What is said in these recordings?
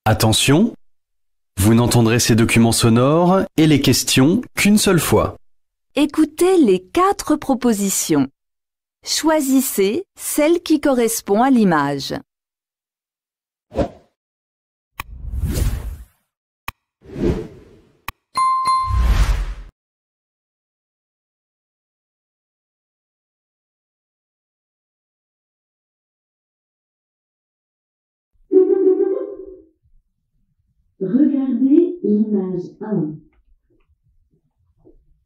Attention, vous n'entendrez ces documents sonores et les questions qu'une seule fois. Écoutez les 4 propositions. Choisissez celle qui correspond à l'image. Regardez l'image 1.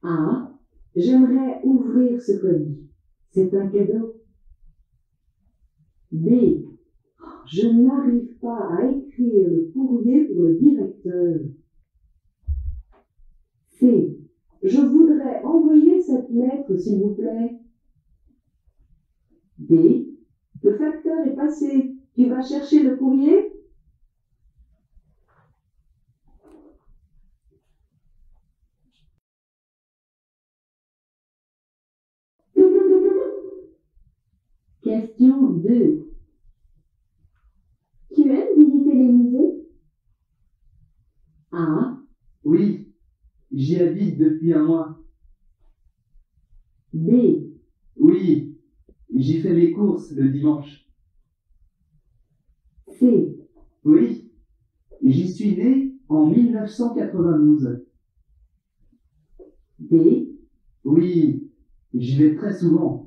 A. J'aimerais ouvrir ce colis. C'est un cadeau. B. Je n'arrive pas à écrire le courrier pour le directeur. C. Je voudrais envoyer cette lettre, s'il vous plaît. D. Le facteur est passé. Tu vas chercher le courrier? Question 2. Tu aimes visiter les musées? A. Oui, j'y habite depuis un mois. B. Oui, j'y fais mes courses le dimanche. C. Oui, j'y suis né en 1992. D. Oui, j'y vais très souvent.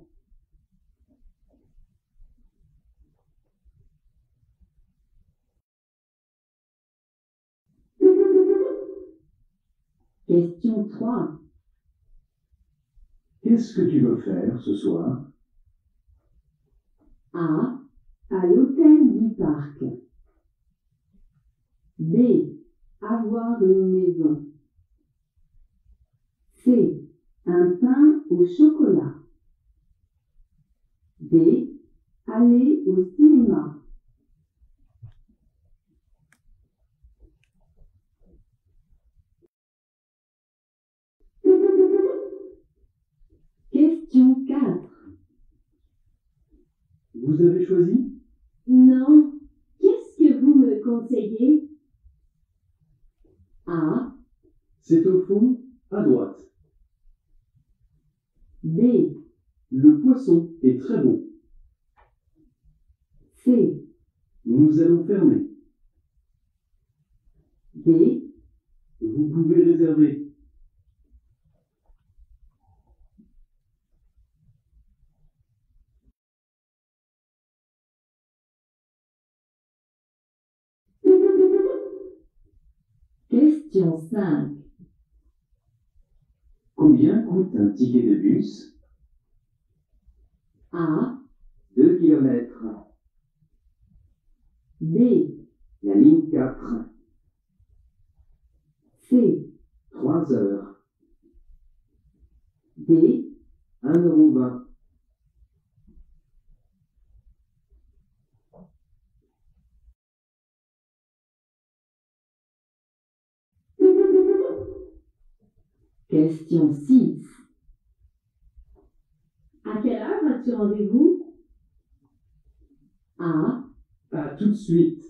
Question 3. Qu'est-ce que tu veux faire ce soir? A. À l'hôtel du parc. B. Avoir une maison. C. Un pain au chocolat. D. Aller au cinéma. Question 4. Vous avez choisi? Non. Qu'est-ce que vous me conseillez? A. C'est au fond, à droite. B. Le poisson est très bon. C. Nous allons fermer. D. Vous pouvez réserver. Question 5. Combien coûte un ticket de bus? A. 2 kilomètres. B. La ligne 4. C. 3 heures. D. 1,20 €. Question 6. À quelle heure as-tu rendez-vous? A. À tout de suite.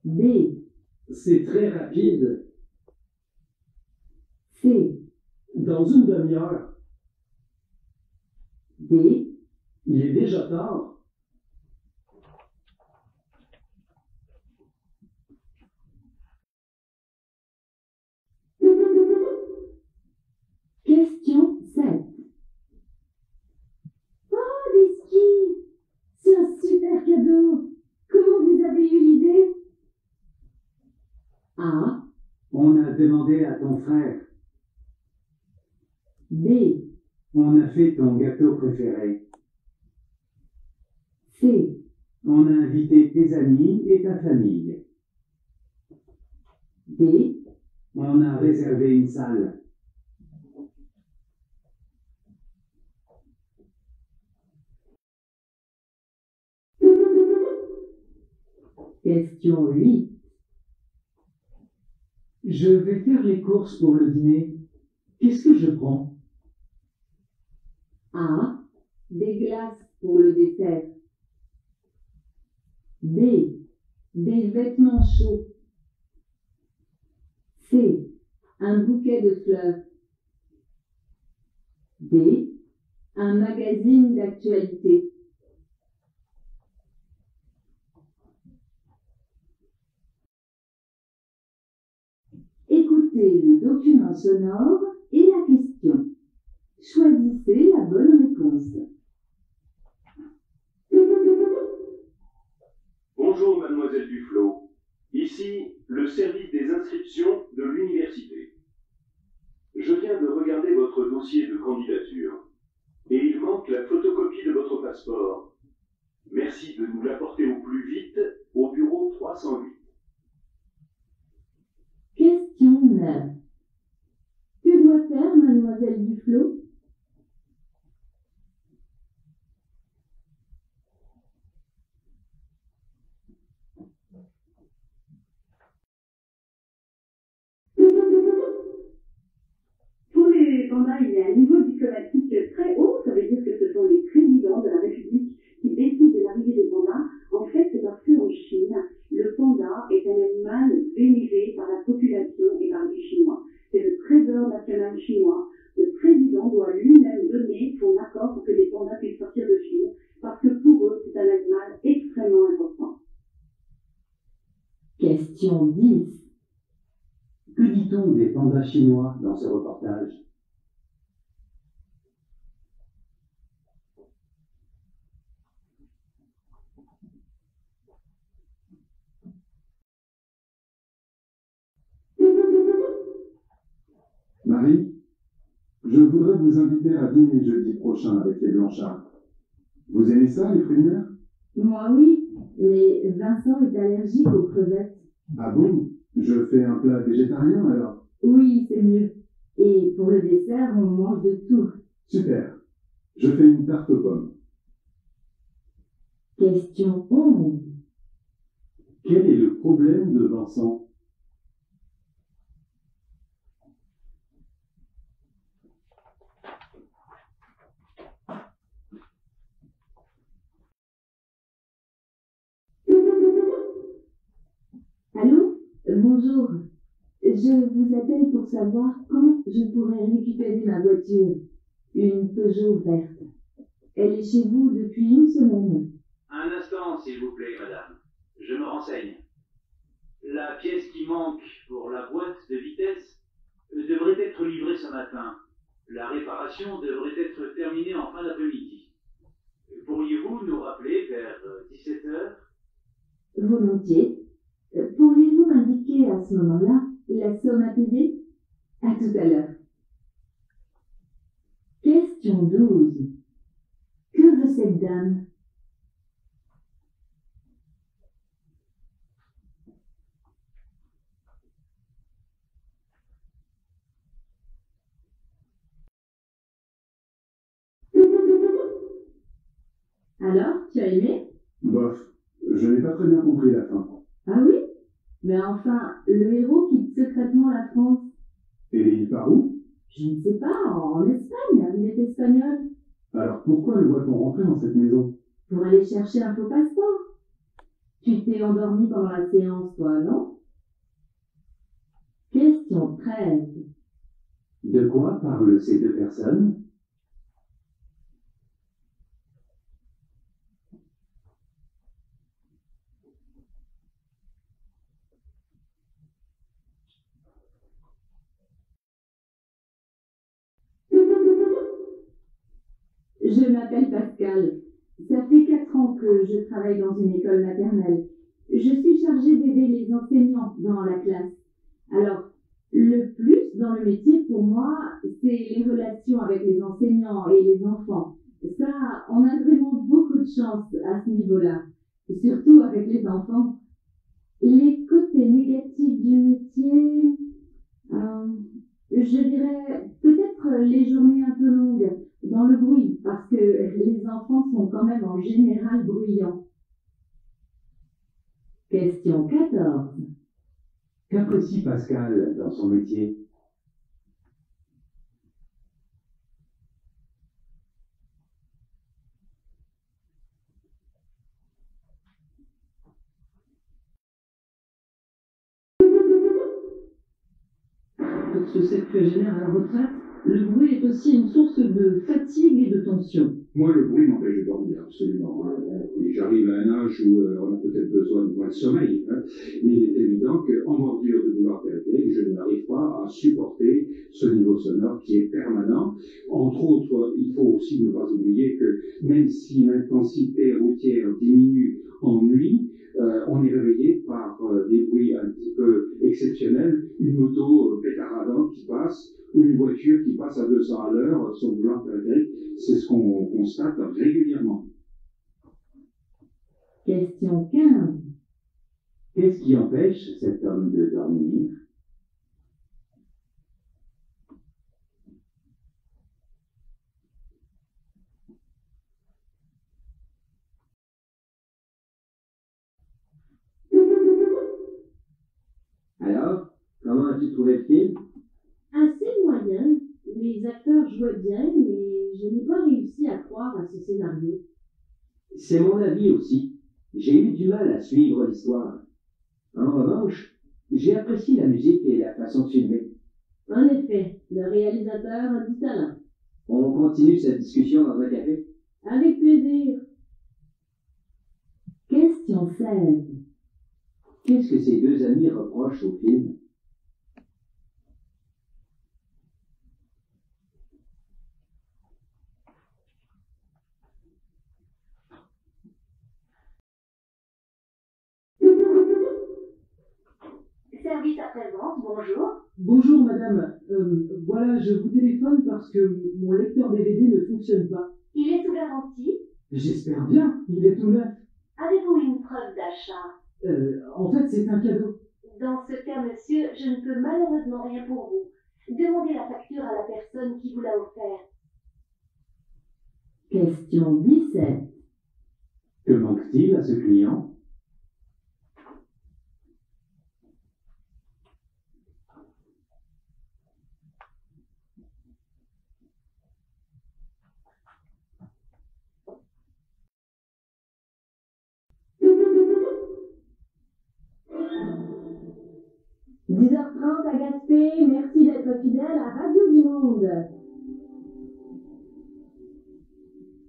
B. C'est très rapide. C. Dans une demi-heure. D. Il est déjà tard. Question 7. Oh, des skis! C'est un super cadeau! Comment vous avez eu l'idée? A. On a demandé à ton frère. B. On a fait ton gâteau préféré. C. On a invité tes amis et ta famille. D. On a réservé une salle. Question 8. Je vais faire les courses pour le dîner. Qu'est-ce que je prends? A. Des glaces pour le dessert. B. Des vêtements chauds. C. Un bouquet de fleurs. D. Un magazine d'actualité. Écoutez le document sonore et la question. Choisissez la bonne réponse. Bonjour mademoiselle Duflo, ici le service des inscriptions de l'université. Je viens de regarder votre dossier de candidature et il manque la photocopie de votre passeport. Merci de nous l'apporter au plus vite au bureau 308. Question 9. Que doit faire mademoiselle Duflo? Pour les pandas, il y a un niveau diplomatique très haut. Ça veut dire que ce sont les présidents de la République qui décident de l'arrivée des pandas. En fait, c'est parce qu'en Chine, le panda est un animal vénéré par la population et par les Chinois. C'est le trésor national chinois. Le président doit lui-même donner son accord pour que les pandas puissent sortir de Chine, parce que pour eux, c'est un animal extrêmement important. Question 10. Que dit-on des pandas chinois dans ce reportage? Marie, je voudrais vous inviter à dîner jeudi prochain avec les Blanchards. Vous aimez ça, les fruits de mer? Moi oui, mais Vincent est allergique aux crevettes. Ah bon? Je fais un plat végétarien alors? Oui, c'est mieux. Et pour le dessert, on mange de tout. Super. Je fais une tarte aux pommes. Question 11. Quel est le problème de Vincent? Allô? Bonjour. Je vous appelle pour savoir quand je pourrais récupérer ma voiture. Une Peugeot verte. Elle est chez vous depuis une semaine. Un instant, s'il vous plaît, madame. Je me renseigne. La pièce qui manque pour la boîte de vitesse devrait être livrée ce matin. La réparation devrait être terminée en fin d'après-midi. Pourriez-vous nous rappeler vers 17 heures? Volontiers. Pourriez-vous m'indiquer à ce moment-là la somme à payer? À tout à l'heure. Question 12. Que veut cette dame? Alors, tu as aimé? Bof, je n'ai pas très bien compris la fin. Ah oui? Mais enfin, le héros quitte secrètement la France. Et il part où? Je ne sais pas, en Espagne, il est espagnol. Alors pourquoi le voit-on rentrer dans cette maison? Pour aller chercher un faux passeport. Tu t'es endormi pendant la séance, toi, non? Question 13. De quoi parlent ces deux personnes? Je m'appelle Pascal. Ça fait 4 ans que je travaille dans une école maternelle. Je suis chargée d'aider les enseignants dans la classe. Alors, le plus dans le métier pour moi, c'est les relations avec les enseignants et les enfants. Ça, on a vraiment beaucoup de chance à ce niveau-là, surtout avec les enfants. Les côtés négatifs du métier, je dirais peut-être les journées un peu longues dans le bruit, parce que les enfants sont quand même en général bruyants. Question 14. Qu'apprécie Pascal dans son métier? pour ce septuagénaire à la retraite, le bruit est aussi une source de fatigue et de tension. Moi, le bruit m'empêche de dormir, absolument. Et j'arrive à un âge où on a peut-être besoin de moins de sommeil. Mais il est évident qu'en bordure de boulevard périphérique, je n'arrive pas à supporter ce niveau sonore qui est permanent. Entre autres, il faut aussi ne pas oublier que même si l'intensité routière diminue en nuit, on est réveillé par des bruits un petit peu exceptionnels, une moto pétaradante qui passe, ou une voiture qui passe à 200 à l'heure sur le boulevard périphérique. C'est ce qu'on constate régulièrement. Question 15. Qu'est-ce qui empêche cet homme de dormir? Alors, comment as-tu trouvé le film? Assez moyen. Les acteurs jouaient bien, mais je n'ai pas réussi à croire à ce scénario. C'est mon avis aussi. J'ai eu du mal à suivre l'histoire. En revanche, j'ai apprécié la musique et la façon de filmer. En effet, le réalisateur a du talent. On continue cette discussion dans un café? Avec plaisir. Question 16. Qu'est-ce que ces deux amis reprochent au film? Service après-vente, bonjour. Bonjour madame, voilà, je vous téléphone parce que mon lecteur DVD ne fonctionne pas. Il est sous garantie. J'espère bien, il est tout neuf. Avez-vous une preuve d'achat? En fait, c'est un cadeau. Dans ce cas, monsieur, je ne peux malheureusement rien pour vous. Demandez la facture à la personne qui vous l'a offert. Question 17. Que manque-t-il à ce client? « 10h30 à Gaspé, merci d'être fidèle à Radio du Monde. »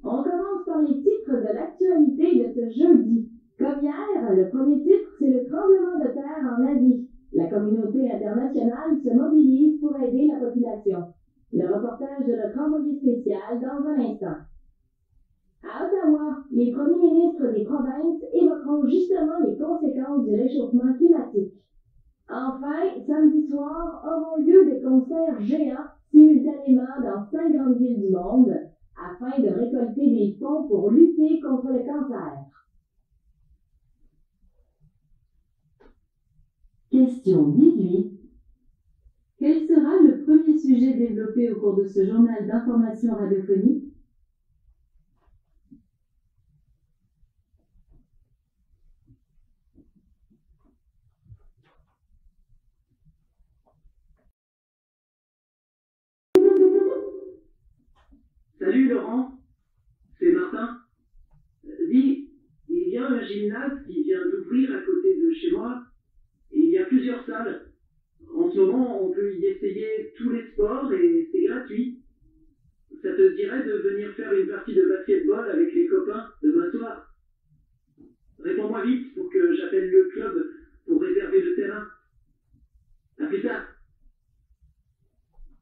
On commence par les titres de l'actualité de ce jeudi. Comme hier, le premier titre, c'est le tremblement de terre en Asie. La communauté internationale se mobilise pour aider la population. Le reportage de notre envoyé spécial dans un instant. À Ottawa, les premiers ministres des provinces évoqueront justement les conséquences du réchauffement climatique. Enfin, samedi soir, auront lieu des concerts géants simultanément dans 5 grandes villes du monde afin de récolter des fonds pour lutter contre le cancer. Question 18. Quel sera le premier sujet développé au cours de ce journal d'information radiophonique? Salut Laurent, c'est Martin. Dis, il y a un gymnase qui vient d'ouvrir à côté de chez moi et il y a plusieurs salles. En ce moment, on peut y essayer tous les sports et c'est gratuit. Ça te dirait de venir faire une partie de basketball avec les copains demain soir? Réponds-moi vite pour que j'appelle le club pour réserver le terrain. À plus tard.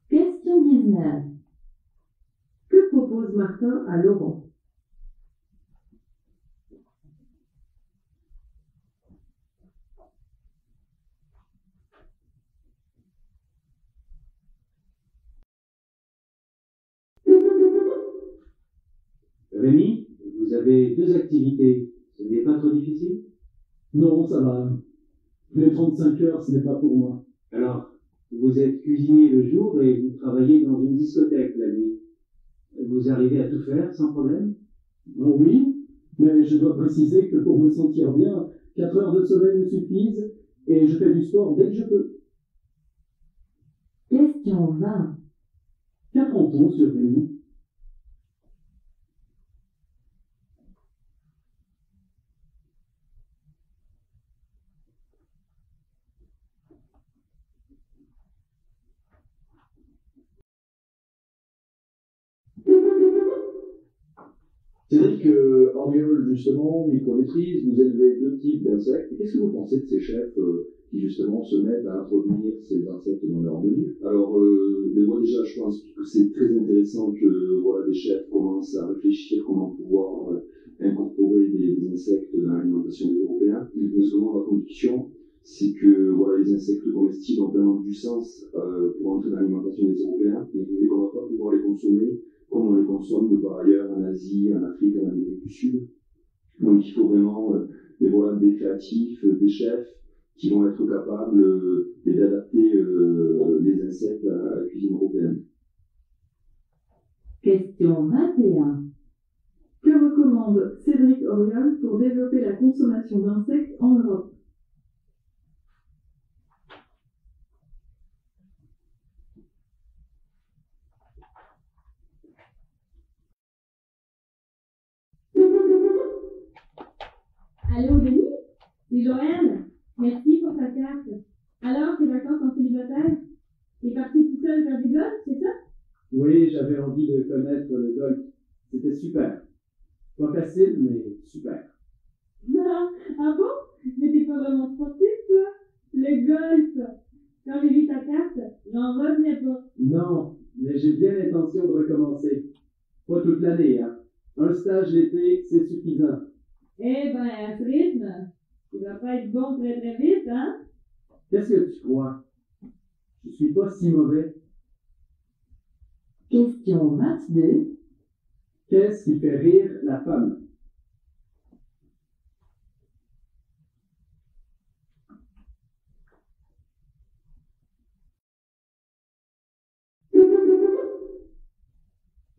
Question 19. Que propose Martin à Laurent? Rémi, vous avez deux activités. Ce n'est pas trop difficile? Non, ça va. Les 35 heures, ce n'est pas pour moi. Alors, vous êtes cuisinier le jour et vous travaillez dans une discothèque la nuit. Vous arrivez à tout faire sans problème? Oh oui, mais je dois préciser que pour me sentir bien, 4 heures de sommeil me suffisent et je fais du sport dès que je peux. Question 20. Qu'apprend-on sur Rémi? Cédric Auriol, justement, micronutrice, vous élevez 2 types d'insectes. Qu'est-ce que vous pensez de ces chefs qui, justement, se mettent à introduire ces insectes dans leur menu? Alors, moi déjà, je pense que c'est très intéressant que des chefs commencent à réfléchir comment pouvoir incorporer des insectes dans l'alimentation des Européens. Parce que moi, ma conviction, c'est que les insectes comestibles ont vraiment du sens pour entrer dans l'alimentation des Européens et qu'on ne va pas pouvoir les consommer comme on les consomme par ailleurs en Asie, en Afrique, en Amérique du Sud. Donc il faut vraiment des créatifs, des chefs qui vont être capables d'adapter les insectes à la cuisine européenne. Question 21. Que recommande Cédric Auriol pour développer la consommation d'insectes en Europe? Allô, Denis? C'est Joël. Merci pour ta carte. Alors, tes vacances en célibataire? T'es parti tout seul vers du golf, c'est ça? Oui, j'avais envie de connaître le golf. C'était super. Pas facile, mais super. Ah bon? Mais t'es pas vraiment sportif, toi? Le golf. Quand j'ai vu ta carte, j'en revenais pas. Non, mais j'ai bien l'intention de recommencer. Pas toute l'année, hein. Un stage l'été, c'est suffisant. Eh ben, à ce rythme, tu vas pas être bon très très vite, hein? Qu'est-ce que tu crois? Je suis pas si mauvais. Question 22. Qu'est-ce qui fait rire la femme?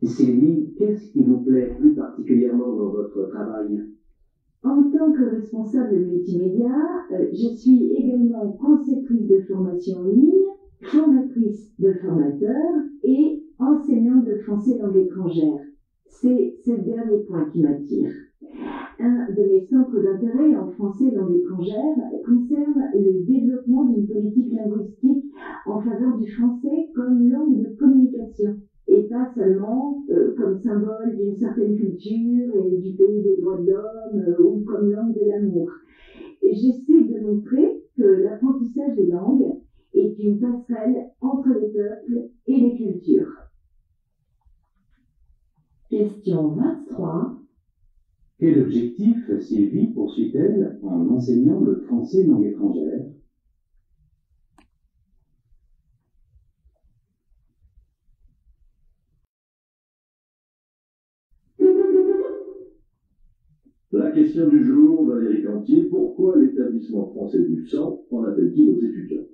Sylvie, qu'est-ce qui vous plaît plus particulièrement dans votre travail? En tant que responsable multimédia, je suis également conceptrice de formation en ligne, formatrice de formateurs et enseignante de français langue étrangère. C'est ce dernier point qui m'attire. Un de mes centres d'intérêt en français langue étrangère concerne le développement d'une politique linguistique en faveur du français comme langue de communication, et pas seulement comme symbole d'une certaine culture et du pays des droits de l'homme ou comme langue de l'amour. Et j'essaie de montrer que l'apprentissage des langues est une passerelle entre les peuples et les cultures. Question 23. Quel objectif Sylvie poursuit-elle en enseignant le français langue étrangère? La question du jour, Valérie Cantier, pourquoi l'établissement français du sang en appelle-t-il aux étudiants?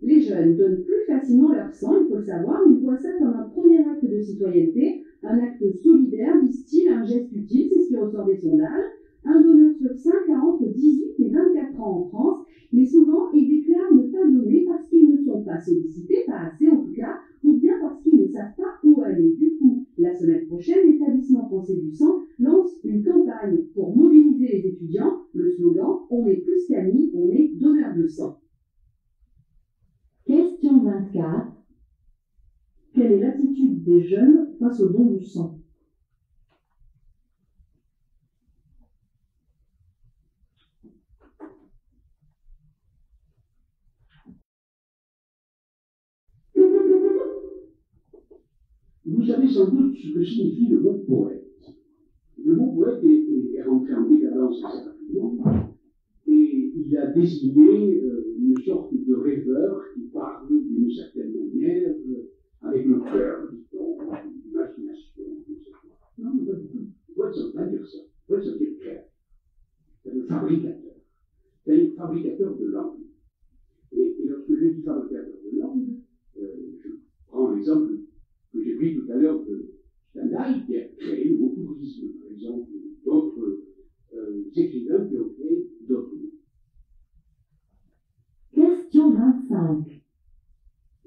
Les jeunes donnent plus facilement leur sang, il faut le savoir, ils voient ça comme un premier acte de citoyenneté, un acte solidaire, disent-ils, un geste utile, c'est ce qui ressort des sondages. Un donneur sur 5 a entre 18 et 24 ans en France, mais souvent ils déclarent ne pas donner parce qu'ils ne sont pas sollicités, pas assez en tout cas, ou bien parce qu'ils ne savent pas où aller. Du coup, la semaine prochaine, l'établissement français du sang lance une campagne pour mobiliser les étudiants. Le slogan « On est plus qu'amis, on est donneurs de sang ». Question 24. Quelle est l'attitude des jeunes face au don du sang? Vous savez sans doute ce que signifie le mot poète. Le mot poète est rentré en décadence assez rapidement, et il a désigné une sorte de rêveur qui parle d'une certaine manière avec le cœur, dit-on, l'imagination, etc. Non, pas du tout. Poète, ça ne veut pas dire ça. Poète, ça veut dire créateur. C'est un fabricateur. C'est un fabricateur de langue. Et lorsque je dis fabricateur de langue, je prends l'exemple que j'ai pris tout à l'heure de Stendhal, qui a créé le mot tourisme, par exemple, d'autres écrivains qui ont créé d'autres mots. Question 25.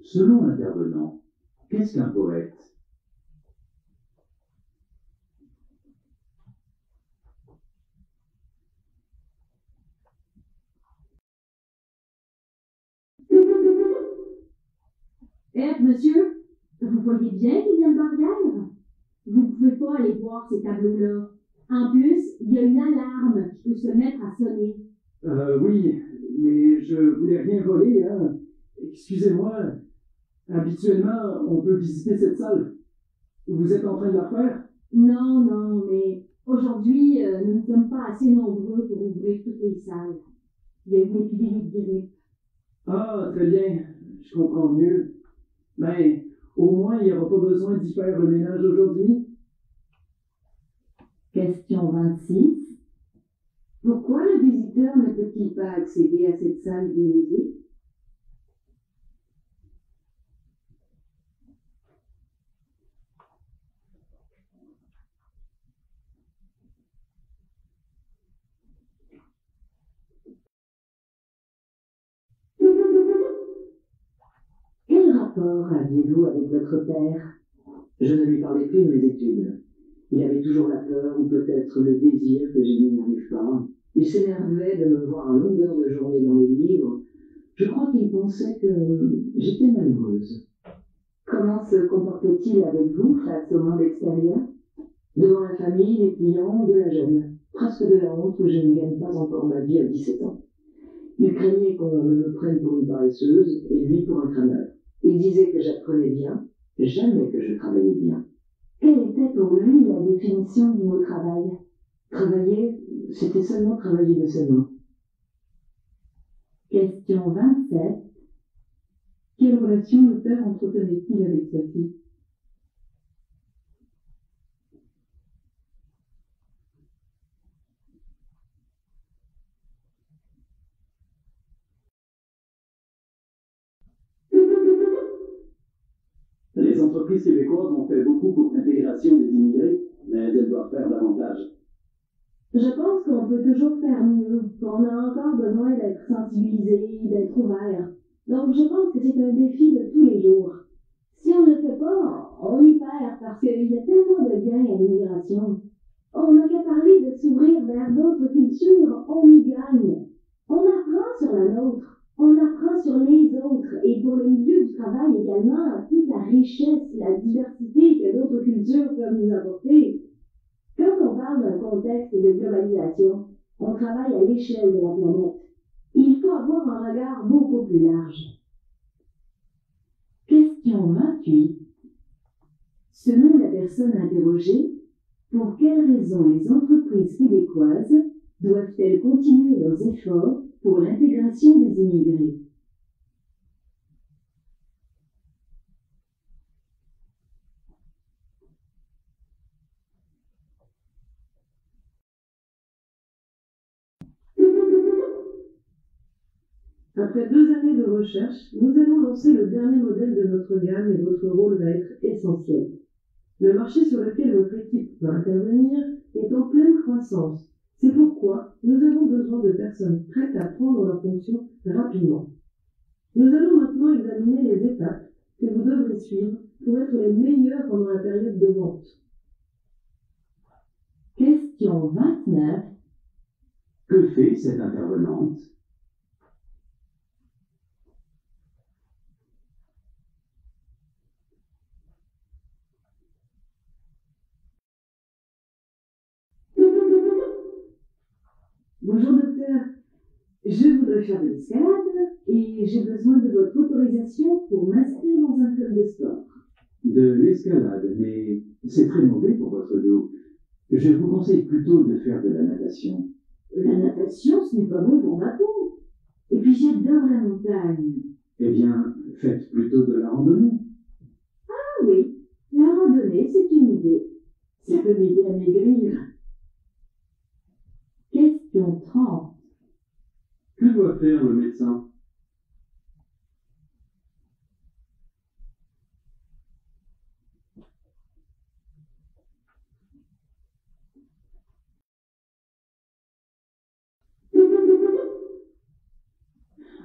Selon l'intervenant, qu'est-ce qu'un poète? Eh, monsieur, vous voyez bien qu'il y a le barrière? Vous ne pouvez pas aller voir ces tableaux-là. En plus, il y a une alarme qui peut se mettre à sonner. Oui, mais je voulais rien voler, hein. Excusez-moi. Habituellement, on peut visiter cette salle. Vous êtes en train de la faire? Non, non, mais aujourd'hui, nous ne sommes pas assez nombreux pour ouvrir toutes les salles. Il y a une épidémie de grippe. Ah, très bien. Je comprends mieux. Mais au moins, il n'y aura pas besoin d'y faire le ménage aujourd'hui. Question 26. Pourquoi le visiteur ne peut-il pas accéder à cette salle du musée? Quel rapport aviez-vous avec votre père? Je ne lui parlais plus de mes études. Il avait toujours la peur, ou peut-être le désir que je n'y arrive pas. Il s'énervait de me voir à longueur de journée dans les livres. Je crois qu'il pensait que j'étais malheureuse. Comment se comportait-il avec vous face au monde extérieur? Devant la famille, les clients, de la jeune. Presque de la honte que je ne gagne pas encore ma vie à 17 ans. Il craignait qu'on me prenne pour une paresseuse et lui pour un crâneur. Il disait que j'apprenais bien, jamais que je travaillais bien. Quelle était pour lui la définition du mot travail? Travailler, c'était seulement travailler de ses mains. Question 27. Quelle relation le père entretenait-il avec sa fille? Les entreprises québécoises ont fait beaucoup pour l'intégration des immigrés, mais elles doivent faire davantage. Je pense qu'on peut toujours faire mieux, qu'on a encore besoin d'être sensibilisé, d'être ouvert. Donc je pense que c'est un défi de tous les jours. Si on ne le fait pas, on y perd parce qu'il y a tellement de gains à l'immigration. On n'a qu'à parler de s'ouvrir vers d'autres cultures, on y gagne. On apprend sur la nôtre, on apprend sur les autres et pour le milieu du travail également, toute la richesse, la diversité que d'autres cultures peuvent nous apporter. Quand on parle d'un contexte de globalisation, on travaille à l'échelle de la planète. Il faut avoir un regard beaucoup plus large. Question 28. Selon la personne interrogée, pour quelles raisons les entreprises québécoises doivent-elles continuer leurs efforts pour l'intégration des immigrés? Après 2 années de recherche, nous allons lancer le dernier modèle de notre gamme et votre rôle va être essentiel. Le marché sur lequel votre équipe va intervenir est en pleine croissance. C'est pourquoi nous avons besoin de personnes prêtes à prendre leurs fonctions rapidement. Nous allons maintenant examiner les étapes que vous devrez suivre pour être les meilleurs pendant la période de vente. Question 29. Que fait cette intervenante? Bonjour docteur, je voudrais faire de l'escalade et j'ai besoin de votre autorisation pour m'inscrire dans un club de sport. De l'escalade, mais c'est très mauvais pour votre dos. Je vous conseille plutôt de faire de la natation. La natation, ce n'est pas bon pour ma peau. Et puis j'adore la montagne. Eh bien, faites plutôt de la randonnée. Ah oui, la randonnée, c'est une idée. Ça peut m'aider à maigrir. Question 30. Que doit faire le médecin?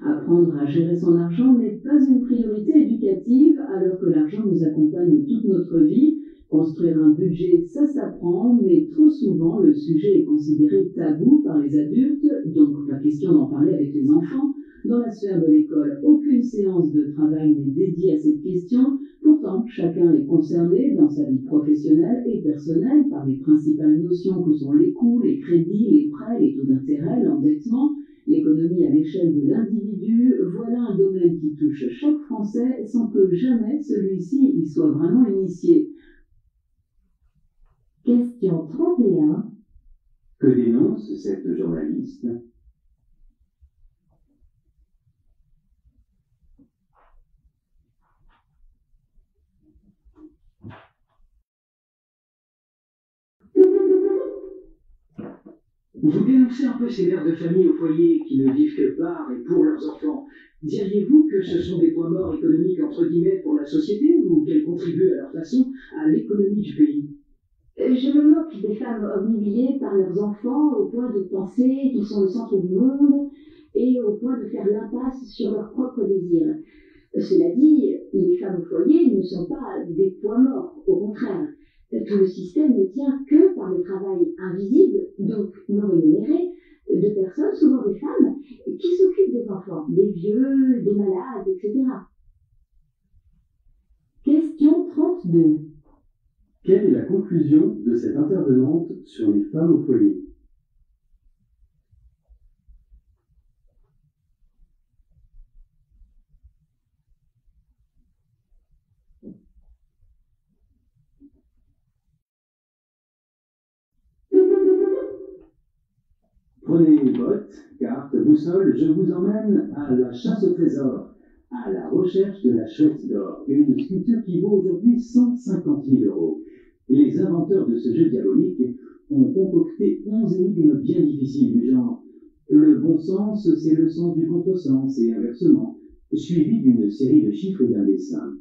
Apprendre à gérer son argent n'est pas une priorité éducative alors que l'argent nous accompagne toute notre vie. Construire un budget, ça s'apprend, mais trop souvent le sujet est considéré tabou par les adultes, donc pas question d'en parler avec les enfants. Dans la sphère de l'école, aucune séance de travail n'est dédiée à cette question Pourtant, chacun est concerné dans sa vie professionnelle et personnelle par les principales notions que sont les coûts, les crédits, les prêts, les taux d'intérêt, l'endettement, l'économie à l'échelle de l'individu. Voilà un domaine qui touche chaque Français sans que jamais celui-ci y soit vraiment initié. Question 31. Que dénonce cette journaliste? Vous dénoncez un peu ces mères de famille au foyer qui ne vivent que par et pour leurs enfants. Diriez-vous que ce sont des points morts économiques entre guillemets pour la société ou qu'elles contribuent à leur façon à l'économie du pays? Je me moque des femmes obnubilées par leurs enfants au point de penser qu'ils sont le centre du monde et au point de faire l'impasse sur leurs propres désirs. Cela dit, les femmes au foyer ne sont pas des points morts, au contraire. Tout le système ne tient que par le travail invisible, donc non rémunéré, de personnes, souvent des femmes, qui s'occupent des enfants, des vieux, des malades, etc. Question 32. Quelle est la conclusion de cette intervenante sur les femmes au foyer? Prenez bottes, cartes, boussole, je vous emmène à la chasse au trésor, à la recherche de la chouette d'or, une sculpture qui vaut aujourd'hui 150 000 €. Et les inventeurs de ce jeu diabolique ont concocté 11 énigmes bien difficiles du genre le bon sens, c'est le sens du contresens et inversement, suivi d'une série de chiffres et d'un dessin.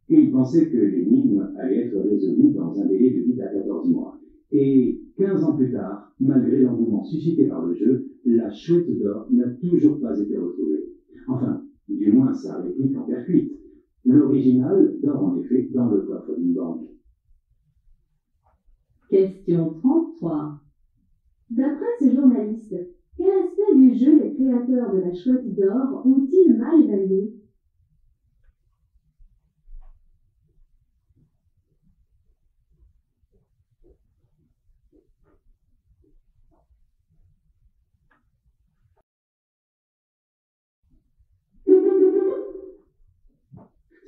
Et ils pensaient que l'énigme allait être résolue dans un délai de 8 à 14 mois. Et 15 ans plus tard, malgré l'engouement suscité par le jeu, la chouette d'or n'a toujours pas été retrouvée. Enfin, du moins sa réplique en terre cuite. L'original dort en effet dans le coffre d'une banque. Question 33. D'après ce journaliste, quel aspect du jeu les créateurs de la chouette d'or ont-ils mal évalué?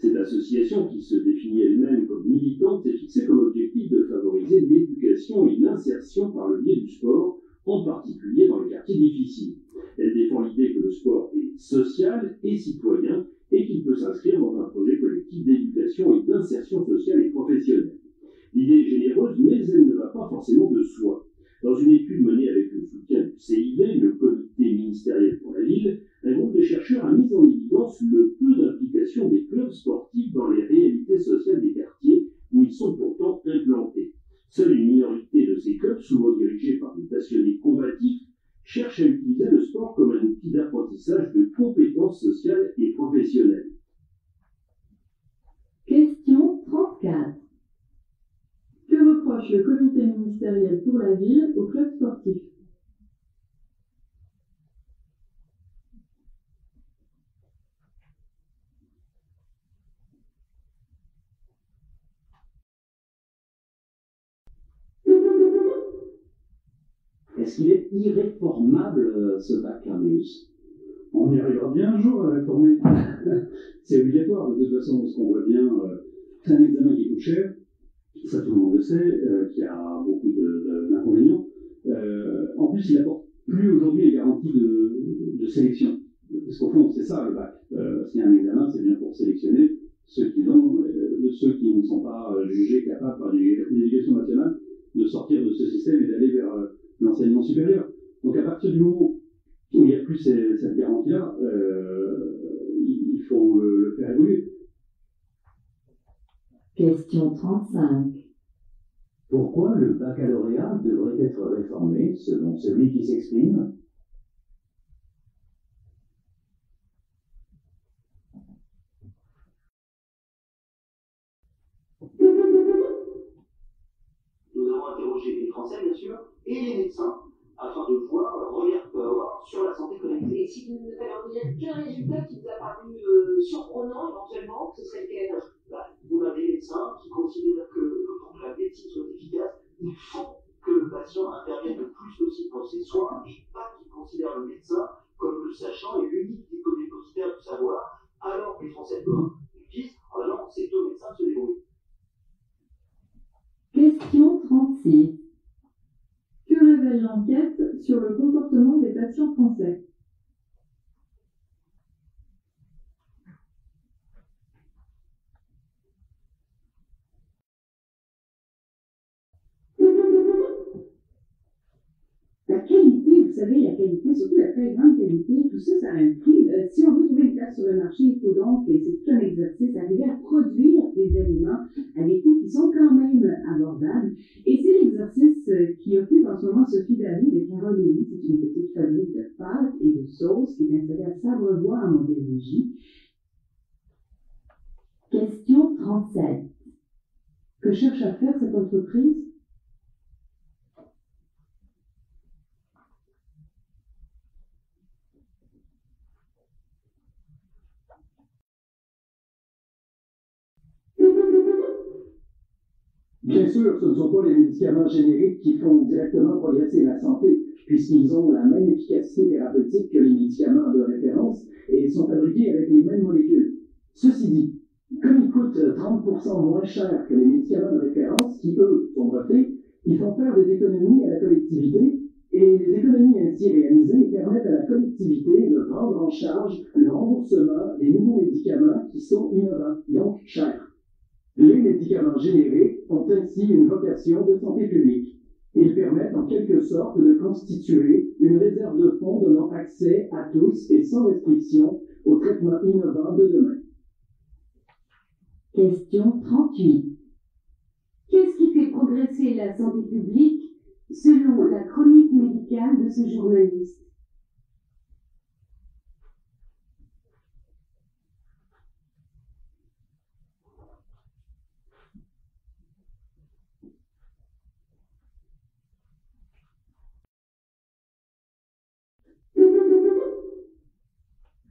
Cette association, qui se définit elle-même comme militante, s'est fixée comme objectif de favoriser l'éducation et l'insertion par le biais du sport, en particulier dans les quartiers difficiles. Elle défend l'idée que le sport est social et citoyen et qu'il peut s'inscrire dans un projet collectif d'éducation et d'insertion sociale et professionnelle. L'idée est généreuse, mais elle ne va pas forcément de soi. Dans une étude menée avec le soutien du CIV, le comité ministériel pour la ville, un groupe de chercheurs a mis en évidence le peu d'implication des clubs sportifs dans les réalités sociales des quartiers où ils sont pourtant implantés. Seule une minorité de ces clubs, souvent dirigés par des passionnés combatifs, cherchent à utiliser le sport comme un outil d'apprentissage de compétences sociales et professionnelles. Question 34. Que reproche le comité ministériel pour la ville au club sportif? Est-ce qu'il est irréformable, ce bac, Carneus? On y arrivera bien un jour à la réformer. C'est obligatoire, de toute façon, parce qu'on voit bien, c'est un examen qui coûte cher, ça tout le monde le sait, qui a beaucoup d'inconvénients. En plus, il n'apporte plus aujourd'hui les garanties de sélection. Parce qu'au fond, c'est ça le bac. S'il y a un examen, c'est bien pour sélectionner ceux qui l'ont, de ceux qui ne sont pas jugés capables par l'éducation nationale de sortir de ce système et d'aller vers l'enseignement supérieur. Donc à partir du moment où il n'y a plus cette garantie-là, il faut le faire évoluer. Question 35. Pourquoi le baccalauréat devrait être réformé selon celui qui s'exprime? Nous avons interrogé les Français, bien sûr, et les médecins, afin de voir leur regard peut avoir sur la santé collective. Et si vous ne faites dire qu'un résultat qui vous a paru surprenant éventuellement, ce serait lequel? Vous considère que pour que la médecine soit efficace, il faut que le patient intervienne le plus possible dans ses soins et pas qu'il considère le médecin comme le sachant et l'unique dépositaire du savoir, alors que les Français nous disent « Ah ben non, c'est au médecin de se débrouiller ». Question 36. Que révèle l'enquête sur le comportement des patients français? La qualité, vous savez, la qualité, surtout la très grande qualité, tout ça, ça a un prix. Si on veut trouver une place sur le marché, il faut donc, et c'est tout un exercice, arriver à produire des aliments à des coûts qui sont quand même abordables. Et c'est l'exercice qui occupe en ce moment Sophie Davy de Caroline. C'est une petite fabrique de pâtes et de sauces qui est installée à Sabrevois en Montérégie. Question 37. Que cherche à faire cette entreprise? Bien sûr, ce ne sont pas les médicaments génériques qui font directement progresser la santé, puisqu'ils ont la même efficacité thérapeutique que les médicaments de référence et sont fabriqués avec les mêmes molécules. Ceci dit, comme ils coûtent 30% moins cher que les médicaments de référence, qui eux sont brevetés, ils font faire des économies à la collectivité, et les économies ainsi réalisées permettent à la collectivité de prendre en charge le remboursement des nouveaux médicaments qui sont innovants, donc chers. Les médicaments génériques ont ainsi une vocation de santé publique. Ils permettent en quelque sorte de constituer une réserve de fonds donnant accès à tous et sans restriction aux traitements innovants de demain. Question 38. Qu'est-ce qui fait progresser la santé publique selon la chronique médicale de ce journaliste?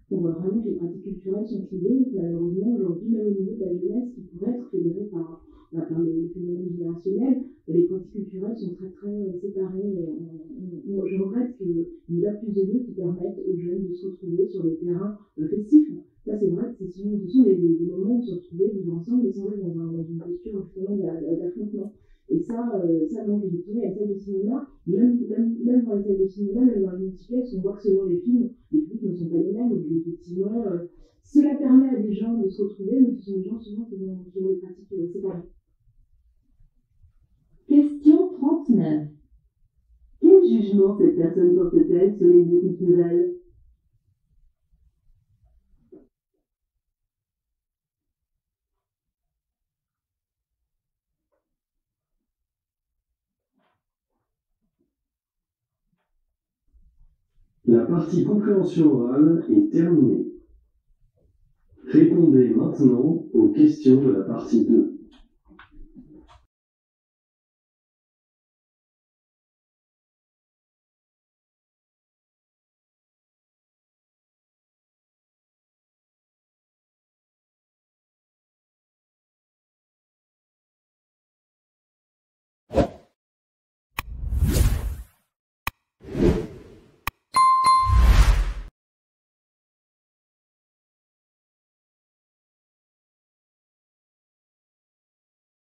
On voit vraiment que les pratiques culturelles sont privées et que malheureusement aujourd'hui, même au niveau de la jeunesse qui pourrait être fédérée par le phénomène générationnel, les pratiques culturelles sont très séparées. Je regrette qu'il n'y a pas plus de lieux qui permettent aux jeunes de se retrouver sur des terrains festifs. Ça c'est vrai que ce sont des moments où se retrouver, vivre ensemble et sans être dans une posture justement d'affrontement. Et ça manque effectivement. Il y a des salles de cinéma, même dans les salles de cinéma, même dans les multiplex, on voit que selon les films, les publics ne sont pas les mêmes. Donc effectivement, cela permet à des gens de se retrouver, mais ce sont des gens souvent qui ont des pratiques séparées. Question 39. Quel jugement cette personne porte-t-elle sur les lieux culturels? La partie compréhension orale est terminée. Répondez maintenant aux questions de la partie 2.